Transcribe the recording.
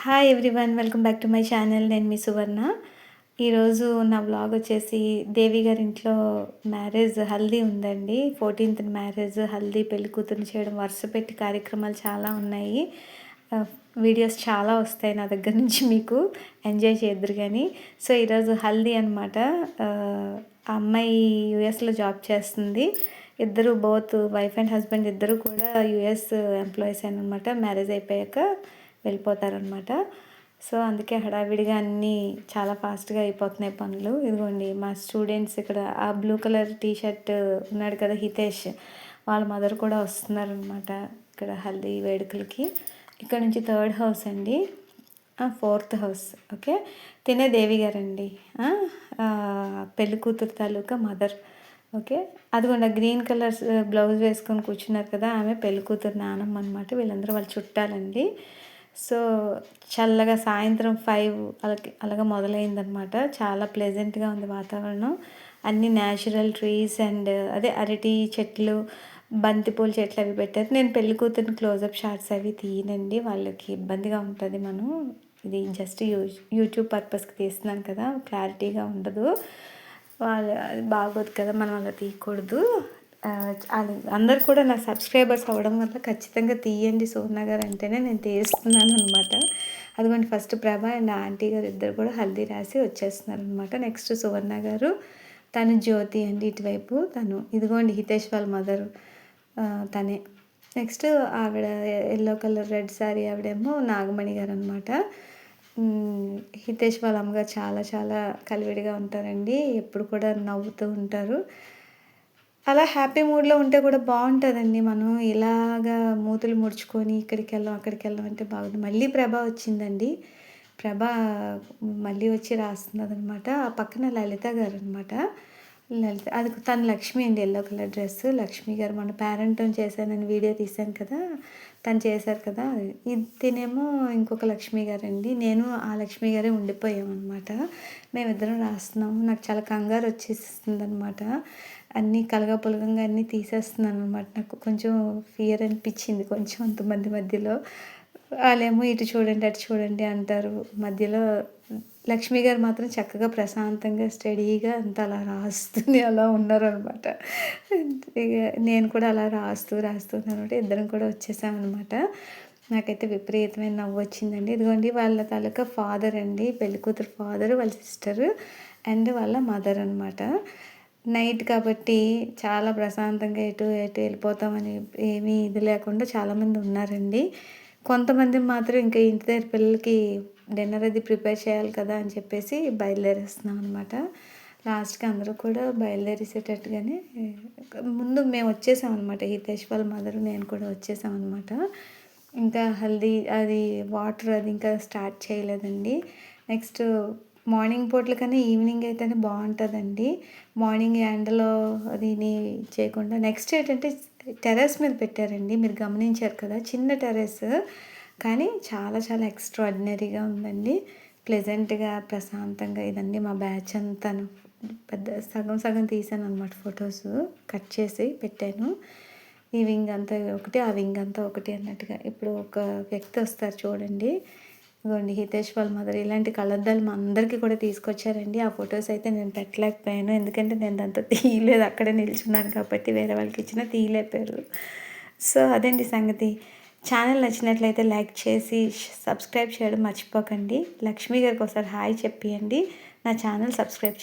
Hi everyone, welcome back to my channel. నేను మీ సువర్ణ. ఈరోజు నా వ్లాగ్ వచ్చేసి దేవి గారి ఇంట్లో మ్యారేజ్ హల్దీ ఉందండి. 14th మ్యారేజ్, హల్దీ, పెళ్లి కూతురు చేయడం, వరుస పెట్టి కార్యక్రమాలు చాలా ఉన్నాయి. వీడియోస్ చాలా వస్తాయి నా దగ్గర నుంచి, మీకు ఎంజాయ్ చేద్దరు కానీ. సో ఈరోజు హల్దీ అనమాట. అమ్మాయి యుఎస్లో జాబ్ చేస్తుంది. ఇద్దరు బోత్ వైఫ్ అండ్ హస్బెండ్ ఇద్దరు కూడా యుఎస్ ఎంప్లాయీస్ అనమాట. మ్యారేజ్ అయిపోయాక వెళ్ళిపోతారనమాట. సో అందుకే హడావిడిగా అన్నీ చాలా ఫాస్ట్గా అయిపోతున్నాయి పనులు. ఇదిగోండి మా స్టూడెంట్స్ ఇక్కడ ఆ బ్లూ కలర్ టీషర్ట్ ఉన్నాడు కదా హితేష్, వాళ్ళ మదర్ కూడా వస్తున్నారనమాట ఇక్కడ హల్దీ వేడుకలకి. ఇక్కడ నుంచి 3rd హౌస్ అండి, 4th హౌస్. ఓకే, తినే దేవి గారండి, పెళ్లి కూతురు తాలూకా మదర్. ఓకే, అదిగోండి గ్రీన్ కలర్ బ్లౌజ్ వేసుకొని కూర్చున్నారు కదా, ఆమె పెళ్లి కూతురు నానమ్మ అనమాట. వీళ్ళందరూ వాళ్ళ చుట్టాలండి. సో చల్లగా సాయంత్రం 5 అలాగా మొదలైందనమాట. చాలా ప్లెజెంట్గా ఉంది వాతావరణం. అన్ని న్యాచురల్ ట్రీస్ అండ్ అదే అరటి చెట్లు, బంతిపూల చెట్లు అవి పెట్టారు. నేను పెళ్లి కూతురిని క్లోజప్ షాట్స్ అవి తీయనండి, వాళ్ళకి ఇబ్బందిగా ఉంటుంది. ఇది జస్ట్ యూట్యూబ్ పర్పస్కి తీస్తున్నాను కదా, క్లారిటీగా ఉండదు, అది బాగోదు కదా, మనం అలా తీయకూడదు. అందరు కూడా నా సబ్స్క్రైబర్స్ అవ్వడం వల్ల ఖచ్చితంగా తీయండి సువర్ణ గారు అంటేనే నేను తీస్తున్నాను అనమాట. అదిగోండి ఫస్ట్ ప్రభ అండ్ ఆంటీ గారు ఇద్దరు కూడా హల్దీ రాసి వచ్చేస్తున్నారు అనమాట. నెక్స్ట్ సువర్ణ గారు, తను జ్యోతి అండి ఇటువైపు, తను ఇదిగోండి హితేష్ వాళ్ళ మదరు, తనే. నెక్స్ట్ ఆవిడ ఎల్లో కలర్ రెడ్ శారీ, ఆవిడేమో నాగమణి గారు అనమాట. హితేష్ వాళ్ళ అమ్మగారు చాలా చాలా కలివిడిగా ఉంటారండి, ఎప్పుడు కూడా నవ్వుతూ ఉంటారు. అలా హ్యాపీ మూడ్లో ఉంటే కూడా బాగుంటుందండి. మనం ఇలాగా మూతులు ముడుచుకొని ఇక్కడికి వెళ్ళాం అక్కడికి వెళ్ళాం అంటే బాగుంది. మళ్ళీ ప్రభ వచ్చిందండి, ప్రభ మళ్ళీ వచ్చి రాస్తున్నది అనమాట. ఆ పక్కన లలిత గారు అనమాట. లలిత అది తను లక్ష్మి అండి, ఎల్లో కలర్ డ్రెస్ లక్ష్మి గారు. మన పేరెంట్తో చేశానని వీడియో తీశాను కదా, తను చేశారు కదా. తినేమో ఇంకొక లక్ష్మి గారు అండి, నేను ఆ లక్ష్మి గారే ఉండిపోయామన్నమాట. మేమిద్దరం రాస్తున్నాము. నాకు చాలా కంగారు వచ్చేస్తుంది అనమాట, అన్నీ కలగపులగంగా అన్నీ తీసేస్తున్నాను అనమాట. నాకు కొంచెం ఫియర్ అనిపించింది కొంచెం అంతమంది మధ్యలో. వాళ్ళేమో ఇటు చూడండి అటు చూడండి అంటారు, మధ్యలో లక్ష్మి గారు మాత్రం చక్కగా ప్రశాంతంగా స్టడీగా అంత అలా రాస్తుంది అలా ఉన్నారనమాట. ఇక నేను కూడా అలా రాస్తున్నాను, ఇద్దరం కూడా వచ్చేసామన్నమాట. నాకైతే విపరీతమైన నవ్వు వచ్చిందండి. ఇదిగోండి వాళ్ళ తాలూకా ఫాదర్ అండి, పెళ్లి కూతురు ఫాదర్, వాళ్ళ సిస్టరు అండ్ వాళ్ళ మదర్ అనమాట. నైట్ కాబట్టి చాలా ప్రశాంతంగా ఎటు వెళ్ళిపోతామని ఏమీ ఇది లేకుండా చాలామంది ఉన్నారండి. కొంతమంది మాత్రం ఇంకా ఇంటి దగ్గర పిల్లలకి డిన్నర్ అది ప్రిపేర్ చేయాలి కదా అని చెప్పేసి బయలుదేరేస్తున్నాం అనమాట. లాస్ట్కి అందరూ కూడా బయలుదేరేసేటట్టుగానే ముందు మేము వచ్చేసాం అనమాట. హితేష్ వాళ్ళ మదరు నేను కూడా వచ్చేసాం అనమాట. ఇంకా హల్దీ అది వాటర్ అది ఇంకా స్టార్ట్ చేయలేదండి. నెక్స్ట్ మార్నింగ్ పూటల కన్నా ఈవినింగ్ అయితేనే బాగుంటుందండి. మార్నింగ్ ఎండలో అది చేయకుండా. నెక్స్ట్ ఏంటంటే టెర్రస్ మీద పెట్టారండి, మీరు గమనించారు కదా, చిన్న టెర్రస్ కానీ చాలా చాలా ఎక్స్ట్రాడినరీగా ఉందండి. ప్లెజెంట్గా ప్రశాంతంగా. ఇదండి మా బ్యాచ్ అంతాను, పెద్ద సగం సగం తీసాను అనమాట, ఫొటోస్ కట్ చేసి పెట్టాను. ఈ వింగ్ అంతా ఒకటి, ఆ వింగ్ అంతా ఒకటి అన్నట్టుగా. ఇప్పుడు ఒక వ్యక్తి వస్తారు చూడండి, ఇదిగోండి హితేష్ వాళ్ళ మదర్. ఇలాంటి కళ్ళద్దాలు మా అందరికీ కూడా తీసుకొచ్చారండి. ఆ ఫొటోస్ అయితే నేను పెట్టలేకపోయాను, ఎందుకంటే నేను దాంతో తీయలేదు, అక్కడే నిల్చున్నాను కాబట్టి. వేరే వాళ్ళకి ఇచ్చినా తీయలేపారు. సో అదండి సంగతి. ఛానల్ నచ్చినట్లయితే లైక్ చేసి సబ్స్క్రైబ్ చేయడం మర్చిపోకండి. లక్ష్మి గారికి ఒకసారి హాయ్ చెప్పియండి. నా ఛానల్ సబ్స్క్రైబ్ చేయండి.